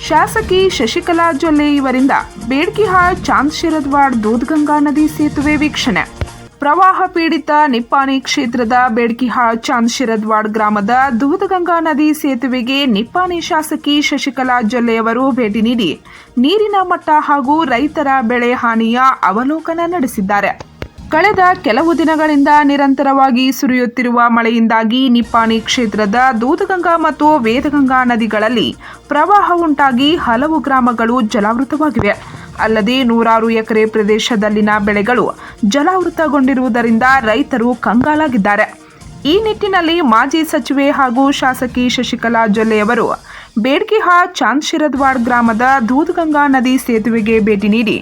ಶಾಸಕಿ ಶಶಿಕಲಾ ಜೊಲ್ಲೆ ಇವರಿಂದ ಬೇಡ್ಕಿಹಾಳ್ ಚಾಂದ್ ಶಿರದ್ವಾಡ್ ದೂದ್ಗಂಗಾ ನದಿ ಸೇತುವೆ ವೀಕ್ಷಣೆ. ಪ್ರವಾಹ ಪೀಡಿತ ನಿಪ್ಪಾಣಿ ಕ್ಷೇತ್ರದ ಬೇಡ್ಕಿಹಾಳ್ ಚಾಂದ್ ಶಿರದ್ವಾಡ್ ಗ್ರಾಮದ ದೂದ್ಗಂಗಾ ನದಿ ಸೇತುವೆಗೆ ನಿಪ್ಪಾಣಿ ಶಾಸಕಿ ಶಶಿಕಲಾ ಜೊಲ್ಲೆ ಅವರು ಭೇಟಿ ನೀಡಿ ನೀರಿನ ಮಟ್ಟ ಹಾಗೂ ರೈತರ ಬೆಳೆ ಹಾನಿಯ ಅವಲೋಕನ ನಡೆಸಿದ್ದಾರೆ. ಕಳೆದ ಕೆಲವು ದಿನಗಳಿಂದ ನಿರಂತರವಾಗಿ ಸುರಿಯುತ್ತಿರುವ ಮಳೆಯಿಂದಾಗಿ ನಿಪ್ಪಾಣಿ ಕ್ಷೇತ್ರದ ದೂದ್ಗಂಗಾ ಮತ್ತು ವೇದಗಂಗಾ ನದಿಗಳಲ್ಲಿ ಪ್ರವಾಹ ಉಂಟಾಗಿ ಹಲವು ಗ್ರಾಮಗಳು ಜಲಾವೃತವಾಗಿವೆ. ಅಲ್ಲದೆ ನೂರಾರು ಎಕರೆ ಪ್ರದೇಶದಲ್ಲಿನ ಬೆಳೆಗಳು ಜಲಾವೃತಗೊಂಡಿರುವುದರಿಂದ ರೈತರು ಕಂಗಾಲಾಗಿದ್ದಾರೆ. ಈ ನಿಟ್ಟಿನಲ್ಲಿ ಮಾಜಿ ಸಚಿವೆ ಹಾಗೂ ಶಾಸಕಿ ಶಶಿಕಲಾ ಜೊಲ್ಲೆ ಅವರು ಬೇಡ್ಕಿಹಾಳ್ ಚಾಂದ್ ಶಿರದ್ವಾಡ್ ಗ್ರಾಮದ ದೂದ್ಗಂಗಾ ನದಿ ಸೇತುವೆಗೆ ಭೇಟಿ ನೀಡಿ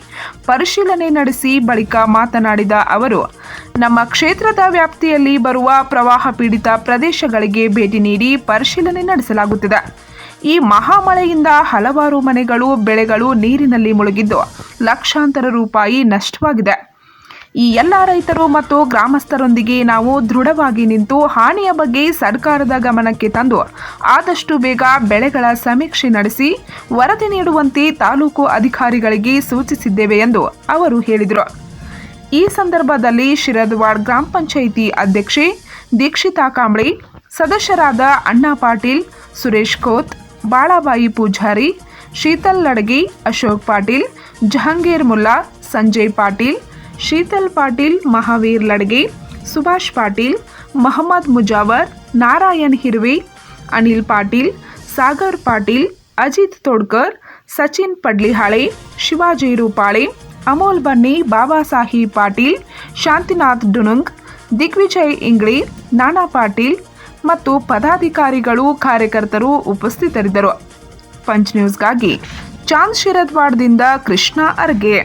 ಪರಿಶೀಲನೆ ನಡೆಸಿ ಬಳಿಕ ಮಾತನಾಡಿದ ಅವರು, ನಮ್ಮ ಕ್ಷೇತ್ರದ ವ್ಯಾಪ್ತಿಯಲ್ಲಿ ಬರುವ ಪ್ರವಾಹ ಪೀಡಿತ ಪ್ರದೇಶಗಳಿಗೆ ಭೇಟಿ ನೀಡಿ ಪರಿಶೀಲನೆ ನಡೆಸಲಾಗುತ್ತಿದೆ. ಈ ಮಹಾಮಳೆಯಿಂದ ಹಲವಾರು ಮನೆಗಳು, ಬೆಳೆಗಳು ನೀರಿನಲ್ಲಿ ಮುಳುಗಿದ್ದು ಲಕ್ಷಾಂತರ ರೂಪಾಯಿ ನಷ್ಟವಾಗಿದೆ. ಈ ಎಲ್ಲ ರೈತರು ಮತ್ತು ಗ್ರಾಮಸ್ಥರೊಂದಿಗೆ ನಾವು ದೃಢವಾಗಿ ನಿಂತು ಹಾನಿಯ ಬಗ್ಗೆ ಸರ್ಕಾರದ ಗಮನಕ್ಕೆ ತಂದು ಆದಷ್ಟು ಬೇಗ ಬೆಳೆಗಳ ಸಮೀಕ್ಷೆ ನಡೆಸಿ ವರದಿ ನೀಡುವಂತೆ ತಾಲೂಕು ಅಧಿಕಾರಿಗಳಿಗೆ ಸೂಚಿಸಿದ್ದೇವೆ ಎಂದು ಅವರು ಹೇಳಿದರು. ಈ ಸಂದರ್ಭದಲ್ಲಿ ಶಿರದ್ವಾಡ್ ಗ್ರಾಮ ಪಂಚಾಯಿತಿ ಅಧ್ಯಕ್ಷೆ ದೀಕ್ಷಿತಾ ಕಾಂಬ್ಳೆ, ಸದಸ್ಯರಾದ ಅಣ್ಣಾ ಪಾಟೀಲ್, ಸುರೇಶ್ ಖೋತ್, ಬಾಳಾಬಾಯಿ ಪೂಜಾರಿ, ಶೀತಲ್ ಲಡಗಿ, ಅಶೋಕ್ ಪಾಟೀಲ್, ಜಹಂಗೀರ್ ಮುಲ್ಲಾ, ಸಂಜಯ್ ಪಾಟೀಲ್, ಶೀತಲ್ ಪಾಟೀಲ್, ಮಹಾವೀರ್ ಲಡಗಿ, ಸುಭಾಷ್ ಪಾಟೀಲ್, ಮೊಹಮ್ಮದ್ ಮುಜಾವರ್, ನಾರಾಯಣ್ ಹಿರ್ವಿ, ಅನಿಲ್ ಪಾಟೀಲ್, ಸಾಗರ್ ಪಾಟೀಲ್, ಅಜಿತ್ ತೋಡ್ಕರ್, ಸಚಿನ್ ಪಡ್ಲಿಹಾಳೆ, ಶಿವಾಜಿ ರೂಪಾಳೆ, ಅಮೋಲ್ ಬನ್ನಿ, ಬಾಬಾ ಸಾಹೀಬ್ ಪಾಟೀಲ್, ಶಾಂತಿನಾಥ್ ಡುನುಂಗ್, ದಿಗ್ವಿಜಯ್ ಇಂಗ್ಳಿ, ನಾನಾ ಪಾಟೀಲ್ ಮತ್ತು ಪದಾಧಿಕಾರಿಗಳು, ಕಾರ್ಯಕರ್ತರು ಉಪಸ್ಥಿತರಿದ್ದರು. ಪಂಚ್ ನ್ಯೂಸ್ಗಾಗಿ ಚಾಂದ್ ಶಿರದ್ವಾಡ್ದಿಂದ ಕೃಷ್ಣ ಅರ್ಗೆ.